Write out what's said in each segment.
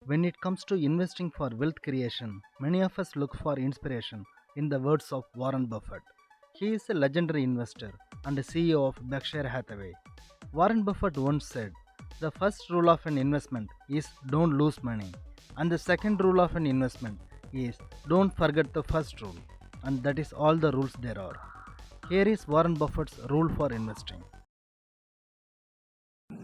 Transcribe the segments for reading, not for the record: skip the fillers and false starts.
When it comes to investing for wealth creation, many of us look for inspiration in the words of Warren Buffett. He is a legendary investor and CEO of Berkshire Hathaway. Warren Buffett once said, "The first rule of an investment is don't lose money, and the second rule of an investment is don't forget the first rule, and that is all the rules there are." Here is Warren Buffett's rule for investing.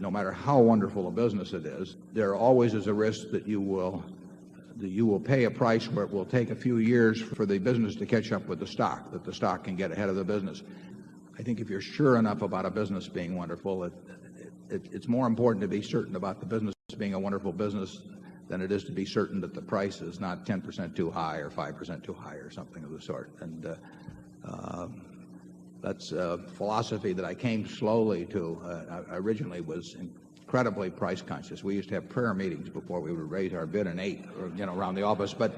No matter how wonderful a business it is, there always is a risk that you will pay a price where it will take a few years for the business to catch up with the stock, that the stock can get ahead of the business. I think if you're sure enough about a business being wonderful, it's more important to be certain about the business being a wonderful business than it is to be certain that the price is not 10% too high or 5% too high or something of the sort. And that's a philosophy that I came slowly to. I originally was incredibly price conscious. We used to have prayer meetings before we would raise our bid and ate, or, around the office. But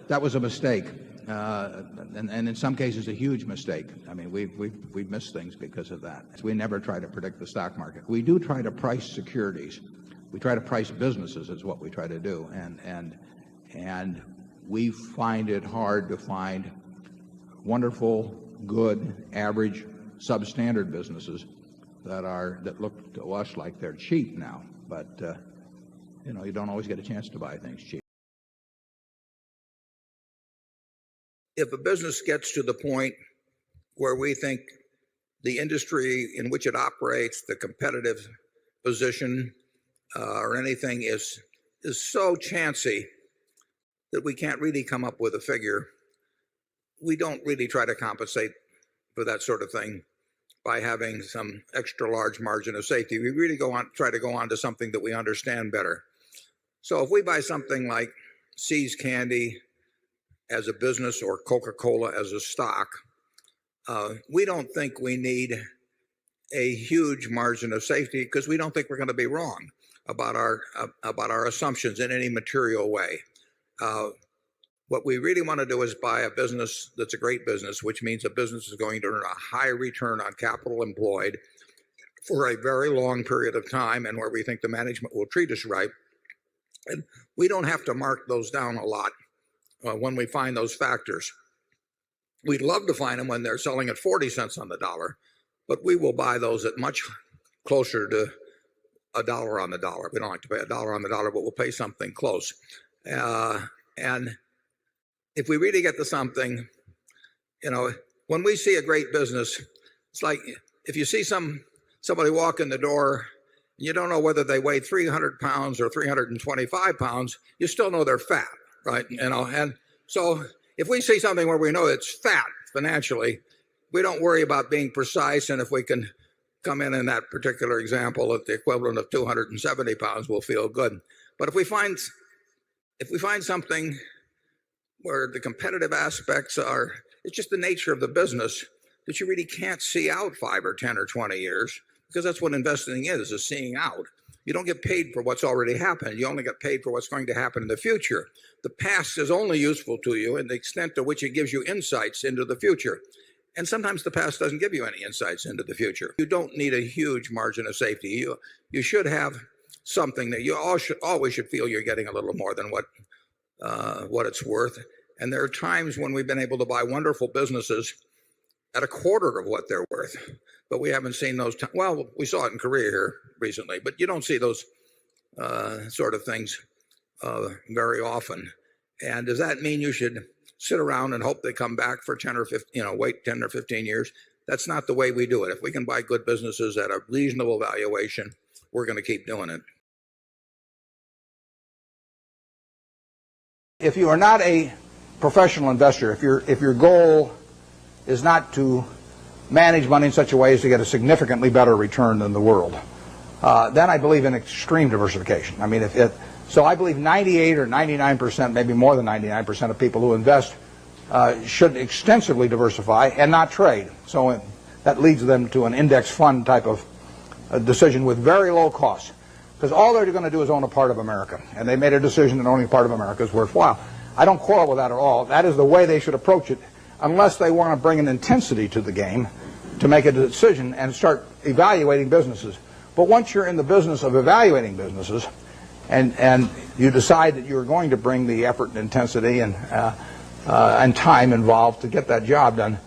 that was a mistake, and in some cases a huge mistake. I mean, we've missed things because of that. We never try to predict the stock market. We do try to price securities. We try to price businesses is what we try to do, and we find it hard to find wonderful, good, average, substandard businesses that look to us like they're cheap now. But you don't always get a chance to buy things cheap. If a business gets to the point where we think the industry in which it operates, the competitive position, or anything is so chancy that we can't really come up with a figure, we don't really try to compensate for that sort of thing by having some extra large margin of safety. We really try to go on to something that we understand better. So if we buy something like See's Candy as a business or Coca-Cola as a stock, we don't think we need a huge margin of safety because we don't think we're going to be wrong about our assumptions in any material way. What we really want to do is buy a business that's a great business, which means a business is going to earn a high return on capital employed for a very long period of time, and where we think the management will treat us right. And we don't have to mark those down a lot when we find those factors. We'd love to find them when they're selling at 40 cents on the dollar, but we will buy those at much closer to a dollar on the dollar. We don't like to pay a dollar on the dollar, but we'll pay something close. And if we really get to something, when we see a great business, it's like if you see somebody walk in the door, you don't know whether they weigh 300 pounds or 325 pounds, you still know they're fat, right? And so if we see something where we know it's fat financially, we don't worry about being precise, and if we can come in that particular example at the equivalent of 270 pounds, we'll feel good. But if we find something where the competitive aspects are, it's just the nature of the business that you really can't see out 5 or 10 or 20 years, because that's what investing is seeing out. You don't get paid for what's already happened. You only get paid for what's going to happen in the future. The past is only useful to you in the extent to which it gives you insights into the future. And sometimes the past doesn't give you any insights into the future. You don't need a huge margin of safety. You should have something that you always should feel you're getting a little more than what it's worth. And there are times when we've been able to buy wonderful businesses at a quarter of what they're worth, but we haven't seen those. Well, we saw it in Korea here recently, but you don't see those sort of things very often. And does that mean you should sit around and hope they come back for 10 or 15, wait 10 or 15 years? That's not the way we do it. If we can buy good businesses at a reasonable valuation, we're going to keep doing it. If you are not a professional investor, if your goal is not to manage money in such a way as to get a significantly better return than the world, then I believe in extreme diversification. I mean, so I believe 98 or 99%, maybe more than 99% of people who invest should extensively diversify and not trade. So that leads them to an index fund type of decision with very low costs, because all they're going to do is own a part of America, and they made a decision that owning a part of America is worthwhile. I don't quarrel with that at all. That is the way they should approach it, unless they want to bring an intensity to the game to make a decision and start evaluating businesses. But once you're in the business of evaluating businesses and you decide that you're going to bring the effort and intensity and time involved to get that job done,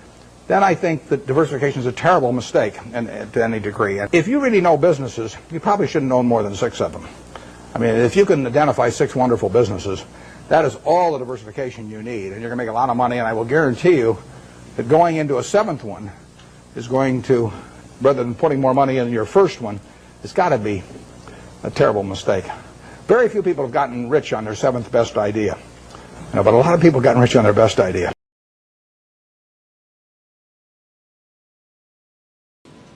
then I think that diversification is a terrible mistake to any degree. If you really know businesses, you probably shouldn't own more than 6 of them. I mean, if you can identify 6 wonderful businesses, that is all the diversification you need, and you're going to make a lot of money, and I will guarantee you that going into a 7th one is going to, rather than putting more money in your first one, it's got to be a terrible mistake. Very few people have gotten rich on their 7th best idea, but a lot of people have gotten rich on their best idea.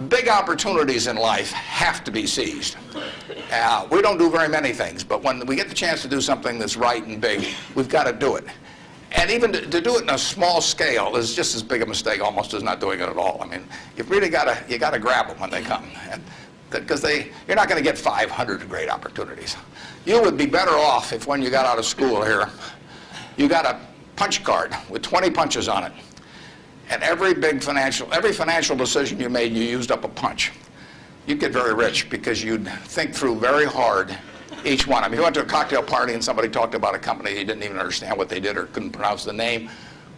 Big opportunities in life have to be seized. We don't do very many things, but when we get the chance to do something that's right and big, we've got to do it. And even to do it in a small scale is just as big a mistake almost as not doing it at all. I mean, you've really got to grab them when they come, because you're not going to get 500 great opportunities. You would be better off if when you got out of school here, you got a punch card with 20 punches on it. And every financial decision you made, you used up a punch. You'd get very rich because you'd think through very hard each one. I mean, you went to a cocktail party and somebody talked about a company you didn't even understand what they did or couldn't pronounce the name,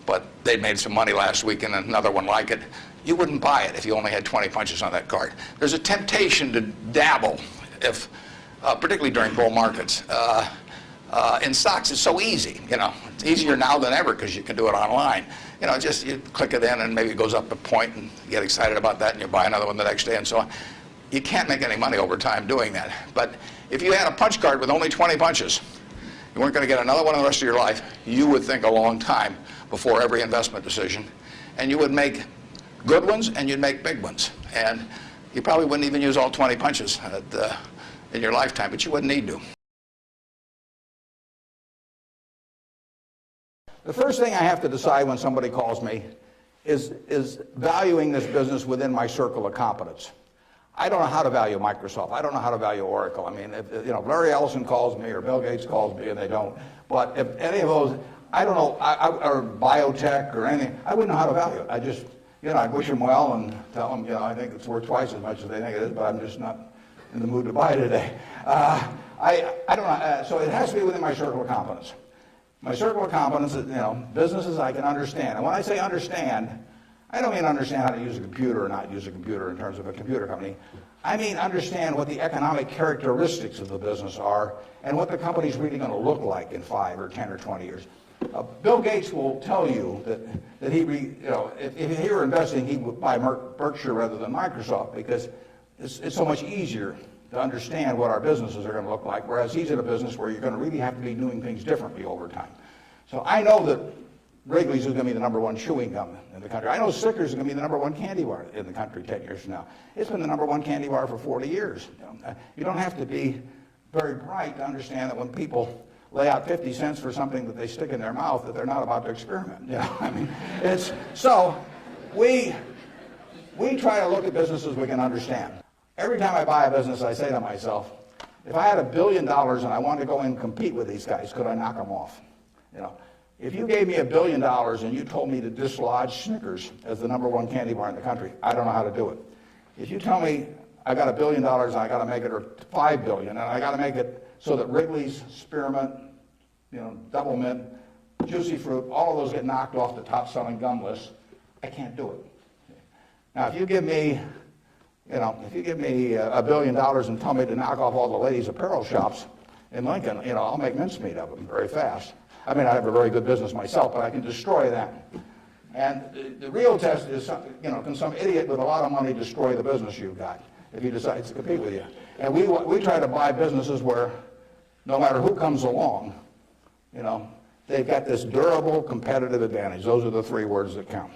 but they'd made some money last week and another one like it. You wouldn't buy it if you only had 20 punches on that card. There's a temptation to dabble, particularly during bull markets. In stocks, it's so easy. It's easier now than ever because you can do it online. Just you click it in and maybe it goes up a point and you get excited about that and you buy another one the next day and so on. You can't make any money over time doing that. But if you had a punch card with only 20 punches, you weren't going to get another one the rest of your life, you would think a long time before every investment decision. And you would make good ones and you'd make big ones. And you probably wouldn't even use all 20 punches in your lifetime, but you wouldn't need to. The first thing I have to decide when somebody calls me is valuing this business within my circle of competence. I don't know how to value Microsoft. I don't know how to value Oracle. I mean, if Larry Ellison calls me or Bill Gates calls me, and they don't. But if any of those, I don't know, or biotech or anything, I wouldn't know how to value it. I just, I'd wish them well and tell them, I think it's worth twice as much as they think it is, but I'm just not in the mood to buy today. I don't know. So it has to be within my circle of competence. My circle of competence is, businesses I can understand. And when I say understand, I don't mean understand how to use a computer or not use a computer in terms of a computer company. I mean understand what the economic characteristics of the business are and what the company's really going to look like in 5 or 10 or 20 years. Bill Gates will tell you that if he were investing, he would buy Berkshire rather than Microsoft because it's so much easier to understand what our businesses are going to look like, whereas he's in a business where you're going to really have to be doing things differently over time. So I know that Wrigley's is going to be the #1 chewing gum in the country. I know Snickers is going to be the #1 candy bar in the country 10 years from now. It's been the #1 candy bar for 40 years. You don't have to be very bright to understand that when people lay out 50 cents for something that they stick in their mouth, that they're not about to experiment. I mean, so we try to look at businesses we can understand. Every time I buy a business, I say to myself, if I had $1 billion and I wanted to go in and compete with these guys, could I knock them off? If you gave me $1 billion and you told me to dislodge Snickers as the #1 candy bar in the country, I don't know how to do it. If you tell me I got $1 billion and I got to make it, or $5 billion, and I got to make it so that Wrigley's, Spearmint, Double Mint, Juicy Fruit, all of those get knocked off the top-selling gum list, I can't do it. Now, if you give me $1 billion and tell me to knock off all the ladies' apparel shops in Lincoln, I'll make mincemeat of them very fast. I mean, I have a very good business myself, but I can destroy them. And the real test is, can some idiot with a lot of money destroy the business you've got if he decides to compete with you? And we try to buy businesses where no matter who comes along, they've got this durable competitive advantage. Those are the 3 words that count.